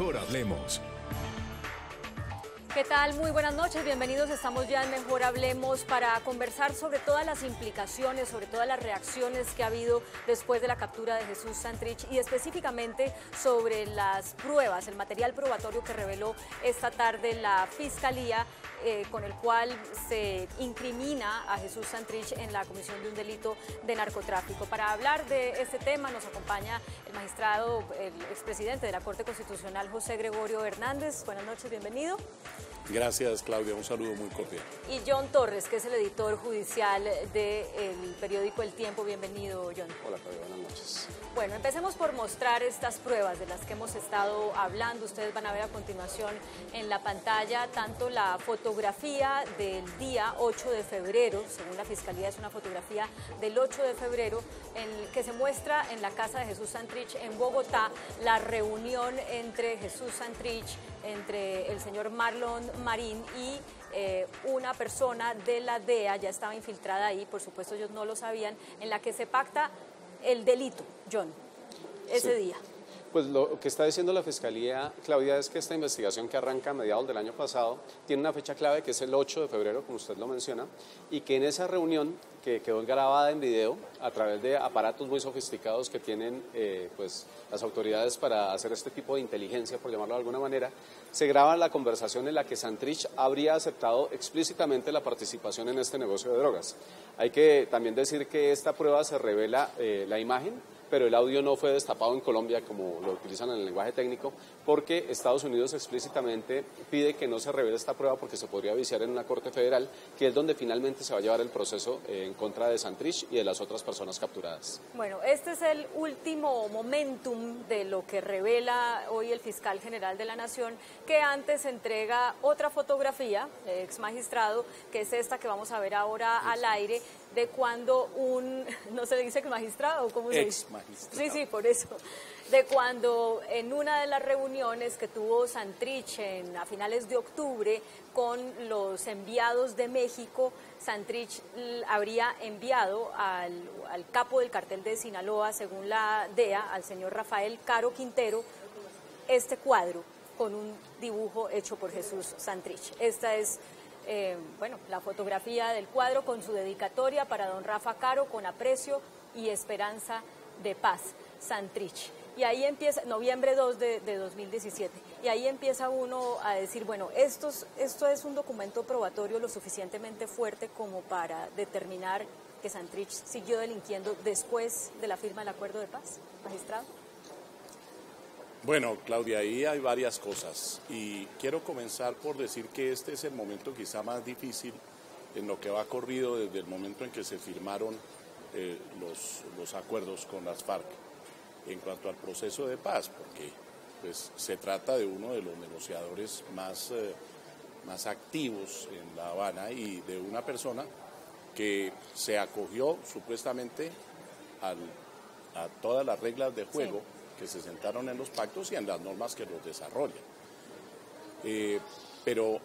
Mejor Hablemos. ¿Qué tal? Muy buenas noches, bienvenidos. Estamos ya en Mejor Hablemos para conversar sobre todas las implicaciones, sobre todas las reacciones que ha habido después de la captura de Jesús Santrich y específicamente sobre las pruebas, el material probatorio que reveló esta tarde la Fiscalía, con el cual se incrimina a Jesús Santrich en la comisión de un delito de narcotráfico. Para hablar de este tema nos acompaña el magistrado, el expresidente de la Corte Constitucional, José Gregorio Hernández. Buenas noches, bienvenido. Gracias, Claudia, un saludo muy cordial. Y John Torres, que es el editor judicial del periódico El Tiempo. Bienvenido, John. Hola, Claudia, buenas noches. Bueno, empecemos por mostrar estas pruebas de las que hemos estado hablando. Ustedes van a ver a continuación en la pantalla tanto la fotografía del día 8 de febrero, según la Fiscalía es una fotografía del 8 de febrero, en que se muestra en la casa de Jesús Santrich en Bogotá la reunión entre Jesús Santrich, entre el señor Marlon Marín y una persona de la DEA, ya estaba infiltrada ahí, por supuesto ellos no lo sabían, en la que se pacta el delito, John, ese día. Pues lo que está diciendo la Fiscalía, Claudia, es que esta investigación que arranca a mediados del año pasado tiene una fecha clave que es el 8 de febrero, como usted lo menciona, y que en esa reunión, que quedó grabada en video a través de aparatos muy sofisticados que tienen pues, las autoridades para hacer este tipo de inteligencia, por llamarlo de alguna manera, se graba la conversación en la que Santrich habría aceptado explícitamente la participación en este negocio de drogas. Hay que también decir que esta prueba se revela la imagen, pero el audio no fue destapado en Colombia, como lo utilizan en el lenguaje técnico, porque Estados Unidos explícitamente pide que no se revele esta prueba porque se podría viciar en una corte federal, que es donde finalmente se va a llevar el proceso en contra de Santrich y de las otras personas capturadas. Bueno, este es el último momentum de lo que revela hoy el fiscal general de la Nación, que antes entrega otra fotografía, ex magistrado, que es esta que vamos a ver ahora al aire, de cuando no se le dice ex magistrado, ¿cómo se dice? Ex magistrado. Sí, por eso. De cuando en una de las reuniones que tuvo Santrich a finales de octubre con los enviados de México, Santrich habría enviado al capo del cartel de Sinaloa, según la DEA, al señor Rafael Caro Quintero, este cuadro con un dibujo hecho por Jesús Santrich. Esta es la fotografía del cuadro con su dedicatoria para don Rafa Caro, con aprecio y esperanza de paz, Santrich. Y ahí empieza, noviembre 2 de 2017, y ahí empieza uno a decir, bueno, esto es un documento probatorio lo suficientemente fuerte como para determinar que Santrich siguió delinquiendo después de la firma del acuerdo de paz, magistrado. Bueno, Claudia, ahí hay varias cosas y quiero comenzar por decir que este es el momento quizá más difícil en lo que va corrido desde el momento en que se firmaron los acuerdos con las FARC en cuanto al proceso de paz, porque pues, se trata de uno de los negociadores más activos en La Habana y de una persona que se acogió supuestamente a todas las reglas de juego que se sentaron en los pactos y en las normas que los desarrollan. Pero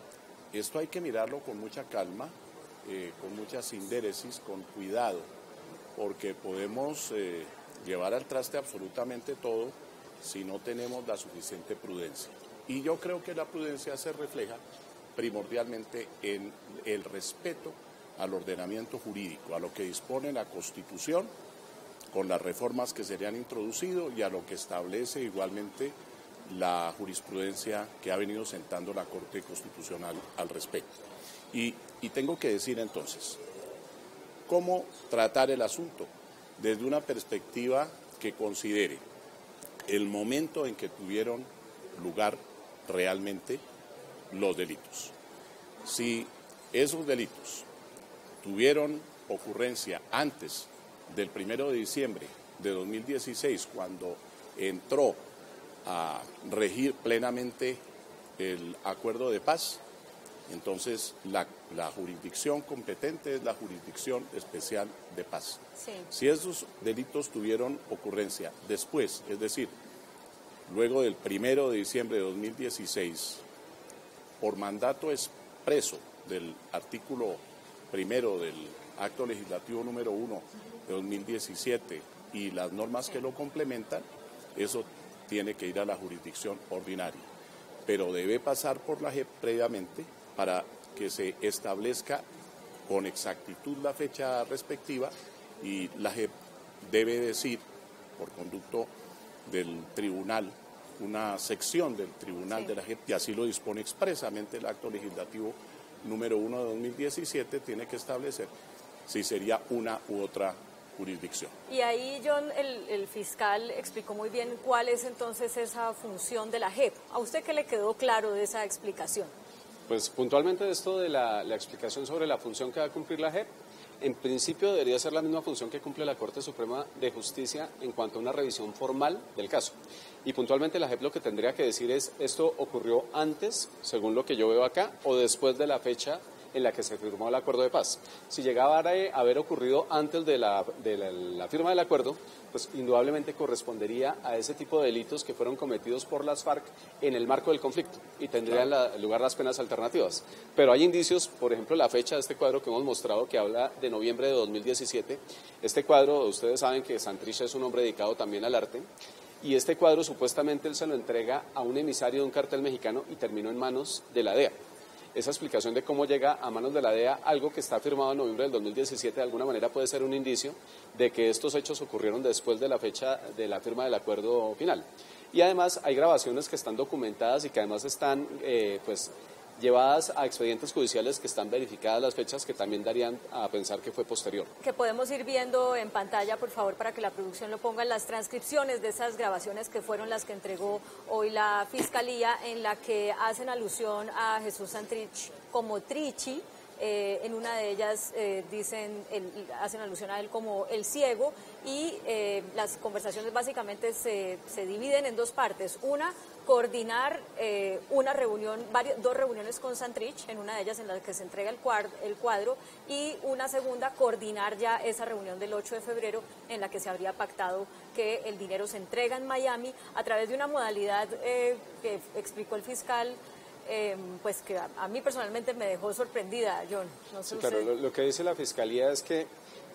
esto hay que mirarlo con mucha calma, con mucha sindéresis, con cuidado, porque podemos llevar al traste absolutamente todo si no tenemos la suficiente prudencia. Y yo creo que la prudencia se refleja primordialmente en el respeto al ordenamiento jurídico, a lo que dispone la Constitución, con las reformas que se le han introducido y a lo que establece igualmente la jurisprudencia que ha venido sentando la Corte Constitucional al respecto. Y tengo que decir entonces, ¿cómo tratar el asunto? Desde una perspectiva que considere el momento en que tuvieron lugar realmente los delitos. Si esos delitos tuvieron ocurrencia antes del 1 de diciembre de 2016, cuando entró a regir plenamente el acuerdo de paz, entonces la jurisdicción competente es la Jurisdicción Especial de Paz. Sí. Si esos delitos tuvieron ocurrencia después, es decir, luego del 1 de diciembre de 2016, por mandato expreso del artículo 1 del Acto Legislativo número 1 de 2017 y las normas que lo complementan, eso tiene que ir a la jurisdicción ordinaria. pero debe pasar por la JEP previamente para que se establezca con exactitud la fecha respectiva, y la JEP debe decir, por conducto del tribunal, una sección del tribunal de la JEP, y así lo dispone expresamente el acto legislativo número 1 de 2017, tiene que establecer si sería una u otra jurisdicción. Y ahí, John, el fiscal explicó muy bien cuál es entonces esa función de la JEP. ¿A usted qué le quedó claro de esa explicación? Pues puntualmente esto de la explicación sobre la función que va a cumplir la JEP, en principio debería ser la misma función que cumple la Corte Suprema de Justicia en cuanto a una revisión formal del caso. Y puntualmente la JEP lo que tendría que decir es, ¿esto ocurrió antes, según lo que yo veo acá, o después de la fecha en la que se firmó el acuerdo de paz? Si llegaba a haber ocurrido antes de la firma del acuerdo, pues indudablemente correspondería a ese tipo de delitos que fueron cometidos por las FARC en el marco del conflicto y tendrían lugar las penas alternativas. Pero hay indicios, por ejemplo, la fecha de este cuadro que hemos mostrado, que habla de noviembre de 2017. Este cuadro, ustedes saben que Santrich es un hombre dedicado también al arte, y este cuadro supuestamente él se lo entrega a un emisario de un cartel mexicano y terminó en manos de la DEA. Esa explicación de cómo llega a manos de la DEA algo que está firmado en noviembre del 2017 de alguna manera puede ser un indicio de que estos hechos ocurrieron después de la fecha de la firma del acuerdo final. Y además hay grabaciones que están documentadas y que además están llevadas a expedientes judiciales que están verificadas las fechas, que también darían a pensar que fue posterior. Que podemos ir viendo en pantalla, por favor, para que la producción lo ponga, las transcripciones de esas grabaciones que fueron las que entregó hoy la Fiscalía, en la que hacen alusión a Jesús Santrich como Trichi. En una de ellas hacen alusión a él como el ciego, y las conversaciones básicamente se dividen en dos partes. Una, coordinar una reunión, dos reuniones con Santrich, en una de ellas en la que se entrega el cuadro, y una segunda, coordinar ya esa reunión del 8 de febrero en la que se habría pactado que el dinero se entrega en Miami a través de una modalidad que explicó el fiscal, pues que a mí personalmente me dejó sorprendida, John. No sé, sí, claro, lo que dice la Fiscalía es que,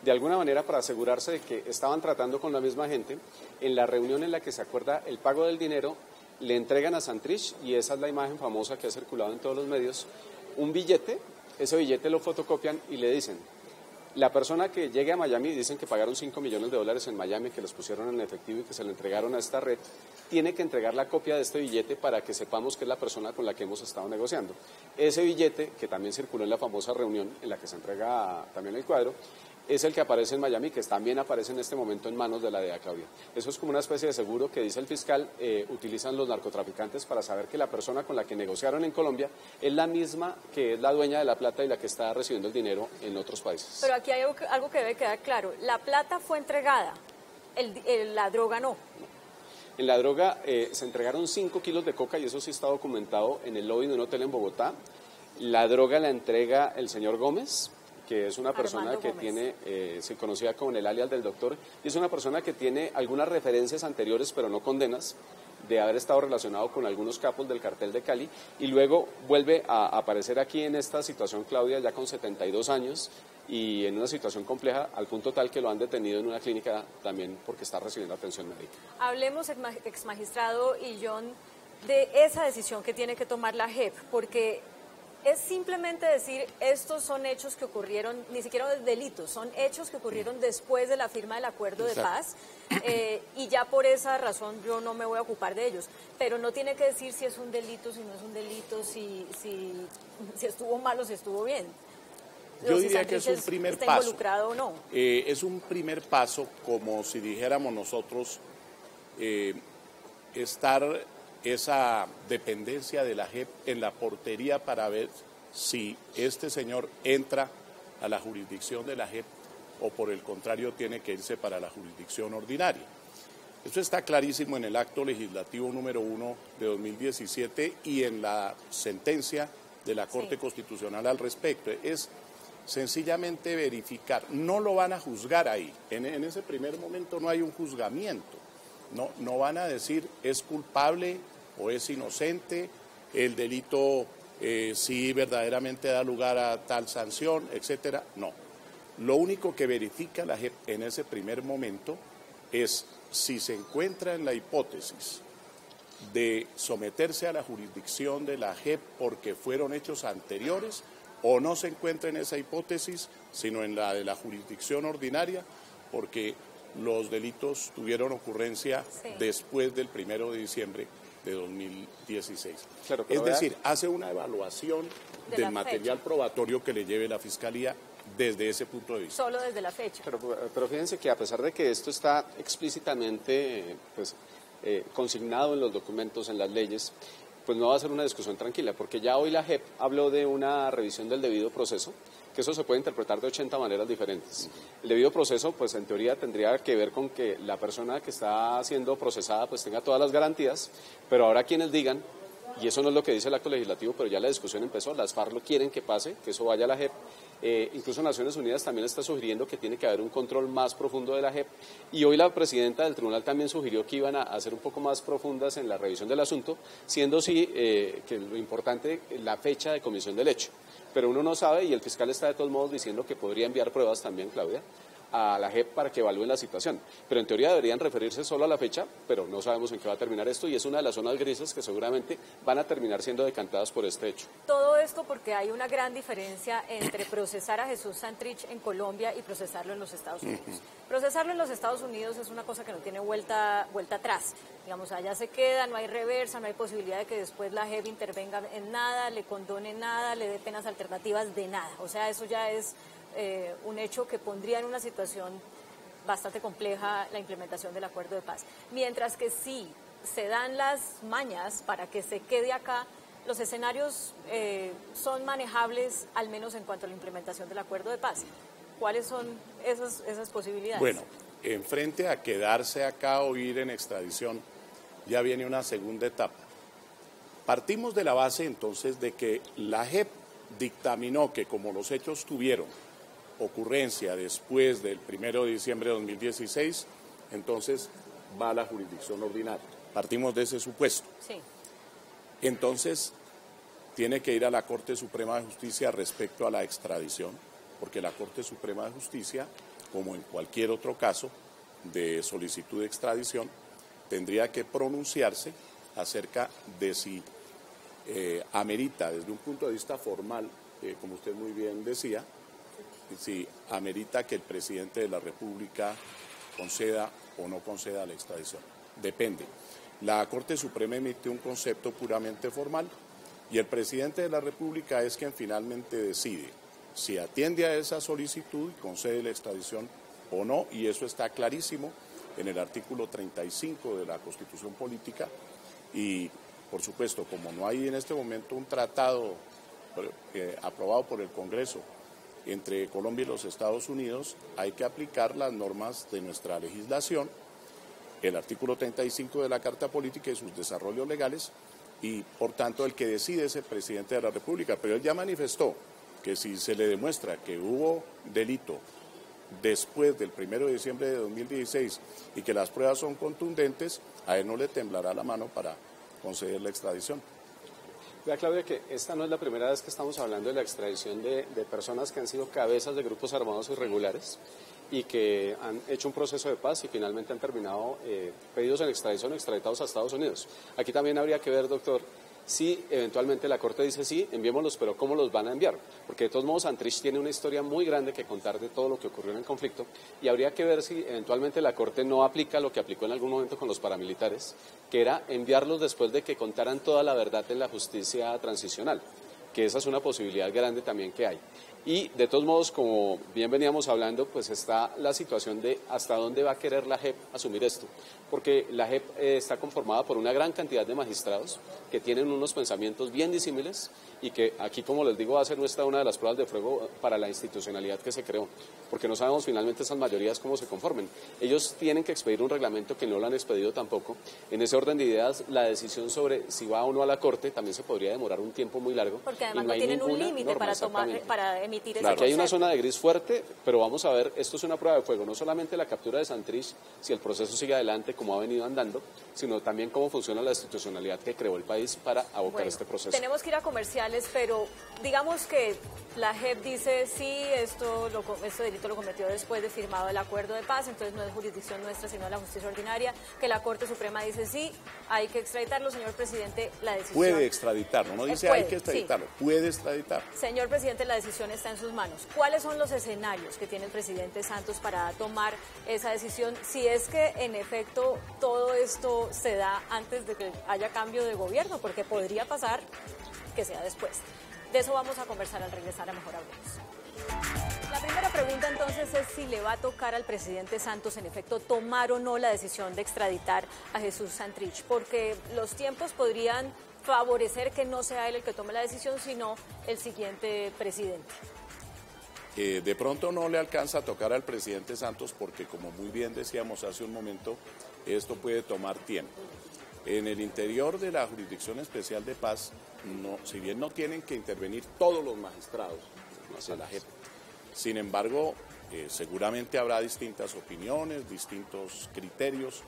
de alguna manera, para asegurarse de que estaban tratando con la misma gente, en la reunión en la que se acuerda el pago del dinero, le entregan a Santrich, y esa es la imagen famosa que ha circulado en todos los medios, un billete. Ese billete lo fotocopian y le dicen, la persona que llegue a Miami, dicen que pagaron $5 millones en Miami, que los pusieron en efectivo y que se le entregaron a esta red, tiene que entregar la copia de este billete para que sepamos que es la persona con la que hemos estado negociando. Ese billete, que también circuló en la famosa reunión en la que se entrega también el cuadro, es el que aparece en Miami, que también aparece en este momento en manos de la DEA, Claudia. Eso es como una especie de seguro que, dice el fiscal, utilizan los narcotraficantes para saber que la persona con la que negociaron en Colombia es la misma que es la dueña de la plata y la que está recibiendo el dinero en otros países. Pero aquí hay algo que debe quedar claro. La plata fue entregada, la droga no. En la droga se entregaron 5 kilos de coca, y eso sí está documentado en el lobby de un hotel en Bogotá. La droga la entrega el señor Gómez, que es una persona Armando que Gómez. tiene, se conocía con el alias del doctor, y es una persona que tiene algunas referencias anteriores, pero no condenas, de haber estado relacionado con algunos capos del cartel de Cali, y luego vuelve a aparecer aquí en esta situación, Claudia, ya con 72 años, y en una situación compleja, al punto tal que lo han detenido en una clínica también porque está recibiendo atención médica. Hablemos, exmagistrado y John, de esa decisión que tiene que tomar la JEP, porque es simplemente decir, estos son hechos que ocurrieron, ni siquiera delitos, son hechos que ocurrieron después de la firma del acuerdo de paz, y ya por esa razón yo no me voy a ocupar de ellos. Pero no tiene que decir si es un delito, si no es un delito, si estuvo mal o si estuvo bien. Yo diría que es un primer ¿Está paso. involucrado o no? Es un primer paso, como si dijéramos nosotros, estar esa dependencia de la JEP en la portería para ver si este señor entra a la jurisdicción de la JEP o por el contrario tiene que irse para la jurisdicción ordinaria. Eso está clarísimo en el acto legislativo número 1 de 2017 y en la sentencia de la Corte Constitucional al respecto. Es sencillamente verificar, no lo van a juzgar ahí, en ese primer momento no hay un juzgamiento, no van a decir es culpable o es inocente, el delito si verdaderamente da lugar a tal sanción, etcétera, no. Lo único que verifica la JEP en ese primer momento es si se encuentra en la hipótesis de someterse a la jurisdicción de la JEP porque fueron hechos anteriores, o no se encuentra en esa hipótesis, sino en la de la jurisdicción ordinaria, porque los delitos tuvieron ocurrencia después del 1 de diciembre de 2016. Claro, es decir, hace una evaluación del material probatorio que le lleve la Fiscalía desde ese punto de vista. Solo desde la fecha. Pero fíjense que a pesar de que esto está explícitamente consignado en los documentos, en las leyes, pues no va a ser una discusión tranquila, porque ya hoy la JEP habló de una revisión del debido proceso, que eso se puede interpretar de 80 maneras diferentes. El debido proceso, pues en teoría tendría que ver con que la persona que está siendo procesada pues tenga todas las garantías, pero ahora quienes digan, y eso no es lo que dice el acto legislativo, pero ya la discusión empezó, las FARC lo quieren que pase, que eso vaya a la JEP. Incluso Naciones Unidas también está sugiriendo que tiene que haber un control más profundo de la JEP, y hoy la presidenta del tribunal también sugirió que iban a ser un poco más profundas en la revisión del asunto, siendo sí que lo importante la fecha de comisión del hecho. Pero uno no sabe, y el fiscal está de todos modos diciendo que podría enviar pruebas también, Claudia, a la JEP para que evalúen la situación. Pero en teoría deberían referirse solo a la fecha, pero no sabemos en qué va a terminar esto, y es una de las zonas grises que seguramente van a terminar siendo decantadas por este hecho. Todo esto porque hay una gran diferencia entre procesar a Jesús Santrich en Colombia y procesarlo en los Estados Unidos. Procesarlo en los Estados Unidos es una cosa que no tiene vuelta atrás. Digamos, allá se queda, no hay reversa, no hay posibilidad de que después la JEP intervenga en nada, le condone nada, le dé penas alternativas de nada. O sea, eso ya es un hecho que pondría en una situación bastante compleja la implementación del acuerdo de paz. Mientras que sí se dan las mañas para que se quede acá, los escenarios son manejables, al menos en cuanto a la implementación del acuerdo de paz. ¿Cuáles son esas posibilidades? Bueno, en frente a quedarse acá o ir en extradición, ya viene una segunda etapa. Partimos de la base entonces de que la JEP dictaminó que como los hechos tuvieron ocurrencia después del 1 de diciembre de 2016, entonces va a la jurisdicción ordinaria. Partimos de ese supuesto. Sí. Entonces, tiene que ir a la Corte Suprema de Justicia respecto a la extradición, porque la Corte Suprema de Justicia, como en cualquier otro caso de solicitud de extradición, tendría que pronunciarse acerca de si amerita, desde un punto de vista formal, como usted muy bien decía, si amerita que el presidente de la República conceda o no conceda la extradición. Depende. La Corte Suprema emite un concepto puramente formal y el presidente de la República es quien finalmente decide si atiende a esa solicitud y concede la extradición o no, y eso está clarísimo en el artículo 35 de la Constitución Política. Y, por supuesto, como no hay en este momento un tratado aprobado por el Congreso entre Colombia y los Estados Unidos, hay que aplicar las normas de nuestra legislación, el artículo 35 de la Carta Política y sus desarrollos legales, y por tanto el que decide es el presidente de la República. Pero él ya manifestó que si se le demuestra que hubo delito después del 1 de diciembre de 2016 y que las pruebas son contundentes, a él no le temblará la mano para conceder la extradición. Vea, Claudia, que esta no es la primera vez que estamos hablando de la extradición de personas que han sido cabezas de grupos armados irregulares y que han hecho un proceso de paz y finalmente han terminado pedidos en extradición o extraditados a Estados Unidos. Aquí también habría que ver, doctor, si eventualmente la Corte dice sí, enviémoslos, pero ¿cómo los van a enviar? Porque de todos modos Santrich tiene una historia muy grande que contar de todo lo que ocurrió en el conflicto, y habría que ver si eventualmente la Corte no aplica lo que aplicó en algún momento con los paramilitares, que era enviarlos después de que contaran toda la verdad en la justicia transicional, que esa es una posibilidad grande también que hay. Y de todos modos, como bien veníamos hablando, pues está la situación de hasta dónde va a querer la JEP asumir esto, porque la JEP está conformada por una gran cantidad de magistrados que tienen unos pensamientos bien disímiles y que aquí, como les digo, va a ser una de las pruebas de fuego para la institucionalidad que se creó, porque no sabemos finalmente esas mayorías cómo se conformen. Ellos tienen que expedir un reglamento que no lo han expedido tampoco. En ese orden de ideas, la decisión sobre si va o no a la Corte también se podría demorar un tiempo muy largo. Porque además no tienen un límite para emitir emitir ese Claro. Aquí hay una concepto. zona de gris fuerte, pero vamos a ver, esto es una prueba de fuego, no solamente la captura de Santrich, si el proceso sigue adelante como ha venido andando, sino también cómo funciona la institucionalidad que creó el país para abocar Bueno, este proceso. tenemos que ir a comerciales, pero digamos que la JEP dice, sí, este delito lo cometió después de firmado el acuerdo de paz, entonces no es jurisdicción nuestra, sino la justicia ordinaria, que la Corte Suprema dice, sí, hay que extraditarlo, señor presidente, la decisión... Puede extraditarlo, no dice puede, hay que extraditarlo, puede extraditar. Señor presidente, la decisión está en sus manos. ¿Cuáles son los escenarios que tiene el presidente Santos para tomar esa decisión? Si es que, en efecto, todo esto se da antes de que haya cambio de gobierno, porque podría pasar que sea después. De eso vamos a conversar al regresar a Mejor Hablemos. La primera pregunta entonces es si le va a tocar al presidente Santos, en efecto, tomar o no la decisión de extraditar a Jesús Santrich, porque los tiempos podrían favorecer que no sea él el que tome la decisión, sino el siguiente presidente. De pronto no le alcanza a tocar al presidente Santos porque, como muy bien decíamos hace un momento, esto puede tomar tiempo. En el interior de la Jurisdicción Especial de Paz, si bien no tienen que intervenir todos los magistrados, no la JEP, sin embargo, seguramente habrá distintas opiniones, distintos criterios.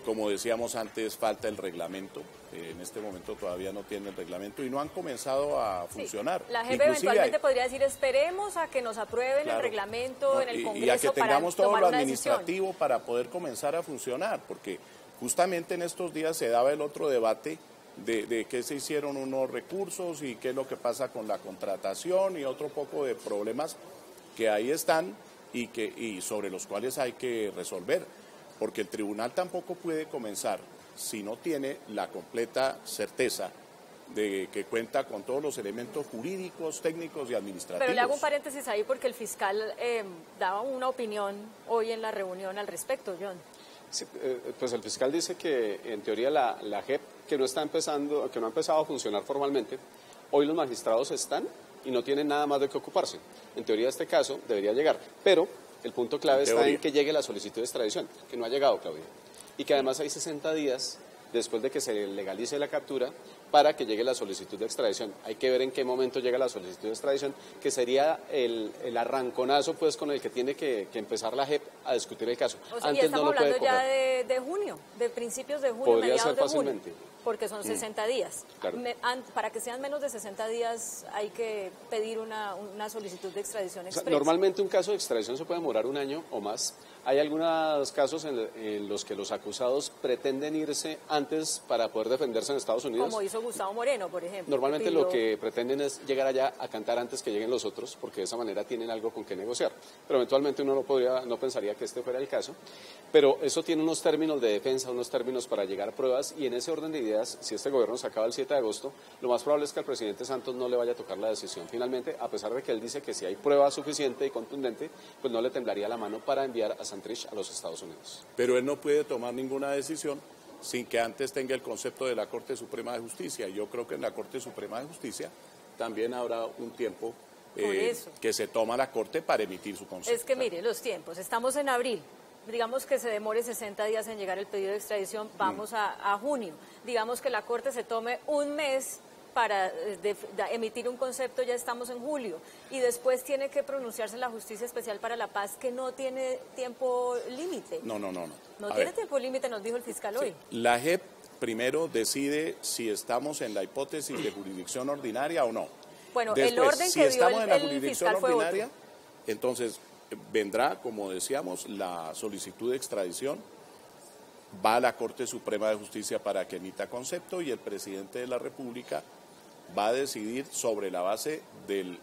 Como decíamos antes, falta el reglamento. En este momento todavía no tiene el reglamento y no han comenzado a funcionar. Sí. La JEP Inclusive eventualmente podría decir, esperemos a que nos aprueben el reglamento en el Congreso y a que tengamos para todo tomar lo una administrativo decisión. para poder comenzar a funcionar, porque justamente en estos días se daba el otro debate de qué se hicieron unos recursos y qué es lo que pasa con la contratación y otro poco de problemas que ahí están y sobre los cuales hay que resolver, porque el tribunal tampoco puede comenzar si no tiene la completa certeza de que cuenta con todos los elementos jurídicos, técnicos y administrativos. Pero le hago un paréntesis ahí porque el fiscal daba una opinión hoy en la reunión al respecto, John. Sí, pues el fiscal dice que en teoría la JEP, que no ha empezado a funcionar formalmente, hoy los magistrados están y no tienen nada más de qué ocuparse. En teoría este caso debería llegar, pero el punto clave está en que llegue la solicitud de extradición, que no ha llegado, Claudia, y que además hay 60 días después de que se legalice la captura para que llegue la solicitud de extradición. Hay que ver en qué momento llega la solicitud de extradición, que sería el arranconazo pues con el que tiene que empezar la JEP a discutir el caso. O sea, Antes y estamos no lo puede hablando ya coger. de junio, de principios de junio, Podría mediados ser de fácilmente. junio, porque son 60 días. Claro. Para que sean menos de 60 días hay que pedir una solicitud de extradición O sea, express. normalmente un caso de extradición se puede demorar un año o más. Hay algunos casos en los que los acusados pretenden irse antes para poder defenderse en Estados Unidos. Como hizo Gustavo Moreno, por ejemplo. Normalmente lo que pretenden es llegar allá a cantar antes que lleguen los otros, porque de esa manera tienen algo con que negociar. Pero eventualmente uno no pensaría que este fuera el caso. Pero eso tiene unos términos de defensa, unos términos para llegar a pruebas, y en ese orden de ideas, si este gobierno se acaba el 7 de agosto, lo más probable es que al presidente Santos no le vaya a tocar la decisión finalmente, a pesar de que él dice que si hay prueba suficiente y contundente, pues no le temblaría la mano para enviar a Santrich a los Estados Unidos. Pero él no puede tomar ninguna decisión sin que antes tenga el concepto de la Corte Suprema de Justicia. Yo creo que en la Corte Suprema de Justicia también habrá un tiempo que se toma la Corte para emitir su concepto. Es que mire, los tiempos, estamos en abril, digamos que se demore 60 días en llegar el pedido de extradición, vamos a junio, digamos que la Corte se tome un mes para emitir un concepto, ya estamos en julio, y después tiene que pronunciarse la Justicia Especial para la Paz, que no tiene tiempo límite. No. No tiene tiempo límite, nos dijo el fiscal hoy. La JEP primero decide si estamos en la hipótesis de jurisdicción ordinaria o no. Bueno, Después, el orden si que dio estamos en la el jurisdicción fiscal fue ordinaria, otro. entonces vendrá, como decíamos, la solicitud de extradición, va a la Corte Suprema de Justicia para que emita concepto y el presidente de la República va a decidir sobre la base de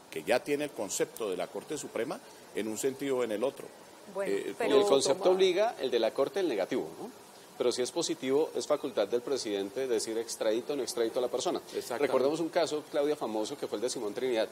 que ya tiene el concepto de la Corte Suprema en un sentido o en el otro. Bueno, Y el concepto obliga, el de la Corte, el negativo, ¿no? Pero si es positivo, es facultad del presidente decir extradito o no extradito a la persona. Recordemos un caso, Claudia, famoso, que fue el de Simón Trinidad,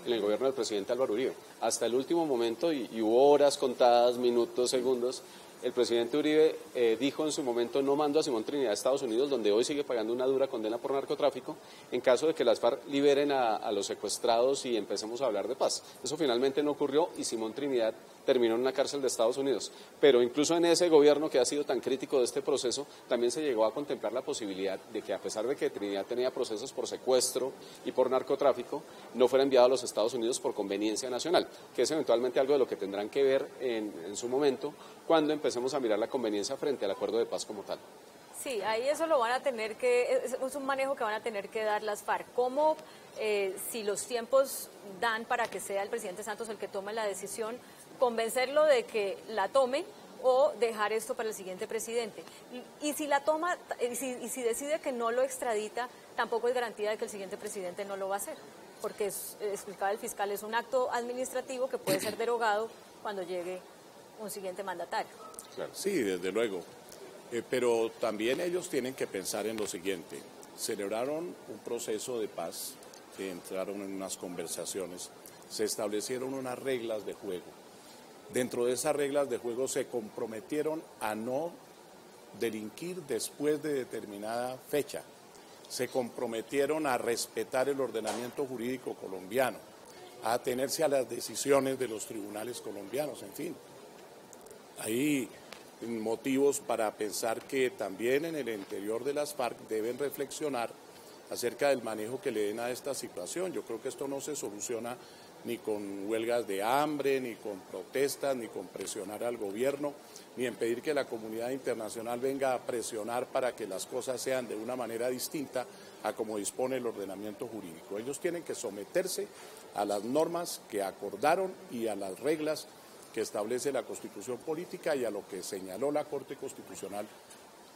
en el gobierno del presidente Álvaro Uribe. Hasta el último momento, y hubo horas contadas, minutos, segundos, El presidente Uribe dijo en su momento no mando a Simón Trinidad a Estados Unidos, donde hoy sigue pagando una dura condena por narcotráfico, en caso de que las FARC liberen a los secuestrados y empecemos a hablar de paz. Eso finalmente no ocurrió y Simón Trinidad terminó en una cárcel de Estados Unidos. Pero incluso en ese gobierno que ha sido tan crítico de este proceso, también se llegó a contemplar la posibilidad de que, a pesar de que Trinidad tenía procesos por secuestro y por narcotráfico, no fuera enviado a los Estados Unidos por conveniencia nacional, que es eventualmente algo de lo que tendrán que ver en su momento cuando empecemos a mirar la conveniencia frente al acuerdo de paz como tal. Sí, ahí eso lo van a tener que, es un manejo que van a tener que dar las FARC. ¿Cómo, si los tiempos dan para que sea el presidente Santos el que tome la decisión, convencerlo de que la tome o dejar esto para el siguiente presidente? Y si la toma, y si decide que no lo extradita, tampoco es garantía de que el siguiente presidente no lo va a hacer, porque explicaba el fiscal, es un acto administrativo que puede ser derogado cuando llegue un siguiente mandatario. Claro. Sí, desde luego. Pero también ellos tienen que pensar en lo siguiente. Celebraron un proceso de paz, que entraron en unas conversaciones, se establecieron unas reglas de juego. Dentro de esas reglas de juego se comprometieron a no delinquir después de determinada fecha. Se comprometieron a respetar el ordenamiento jurídico colombiano, a atenerse a las decisiones de los tribunales colombianos, en fin. Hay motivos para pensar que también en el interior de las FARC deben reflexionar acerca del manejo que le den a esta situación. Yo creo que esto no se soluciona ni con huelgas de hambre, ni con protestas, ni con presionar al gobierno, ni en pedir que la comunidad internacional venga a presionar para que las cosas sean de una manera distinta a como dispone el ordenamiento jurídico. Ellos tienen que someterse a las normas que acordaron y a las reglas que establece la Constitución Política y a lo que señaló la Corte Constitucional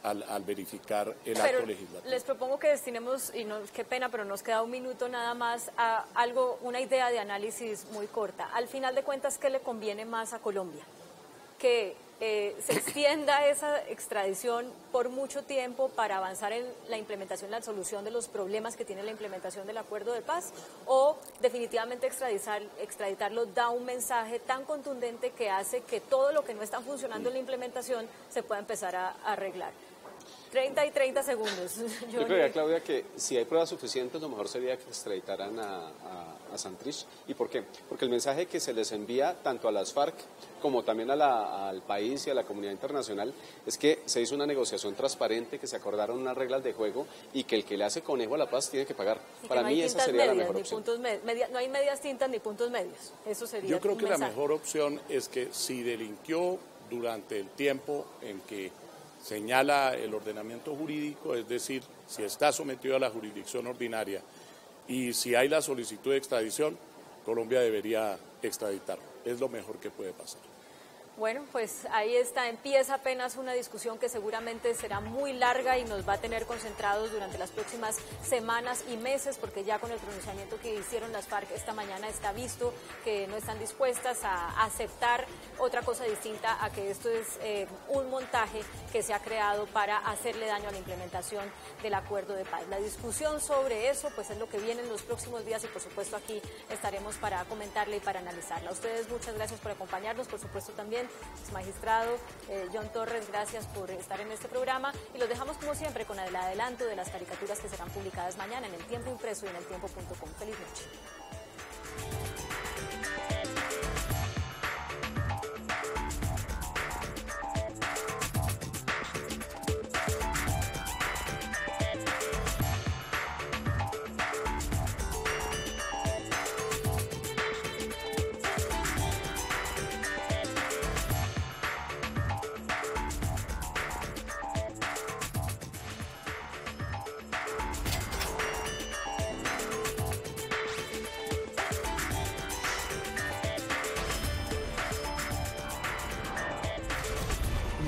al verificar el acto legislativo. Les propongo que destinemos, y no, qué pena, pero nos queda un minuto nada más, a una idea de análisis muy corta. Al final de cuentas, ¿qué le conviene más a Colombia? Que se extienda esa extradición por mucho tiempo para avanzar en la implementación, la solución de los problemas que tiene la implementación del acuerdo de paz, o definitivamente extraditarlo da un mensaje tan contundente que hace que todo lo que no está funcionando en la implementación se pueda empezar a arreglar. 30 segundos. Yo creería, Claudia, que si hay pruebas suficientes, lo mejor sería que extraditaran a Santrich. ¿Y por qué? Porque el mensaje que se les envía tanto a las FARC como también al país y a la comunidad internacional es que se hizo una negociación transparente, que se acordaron unas reglas de juego y que el que le hace conejo a la paz tiene que pagar. Para mí esa sería la mejor opción. No hay medias tintas ni puntos medios. Eso sería Yo creo que mensaje. la mejor opción es que si delinquió durante el tiempo en que señala el ordenamiento jurídico, es decir, si está sometido a la jurisdicción ordinaria y si hay la solicitud de extradición, Colombia debería extraditarlo. Es lo mejor que puede pasar. Bueno, pues ahí está, empieza apenas una discusión que seguramente será muy larga y nos va a tener concentrados durante las próximas semanas y meses, porque ya con el pronunciamiento que hicieron las FARC esta mañana está visto que no están dispuestas a aceptar otra cosa distinta a que esto es un montaje que se ha creado para hacerle daño a la implementación del acuerdo de paz. La discusión sobre eso pues es lo que viene en los próximos días y por supuesto aquí estaremos para comentarle y para analizarla. A ustedes muchas gracias por acompañarnos, por supuesto también magistrado John Torres, gracias por estar en este programa y los dejamos como siempre con el adelanto de las caricaturas que serán publicadas mañana en El Tiempo Impreso y en eltiempo.com. Feliz noche.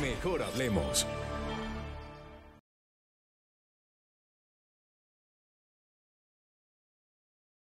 Mejor hablemos.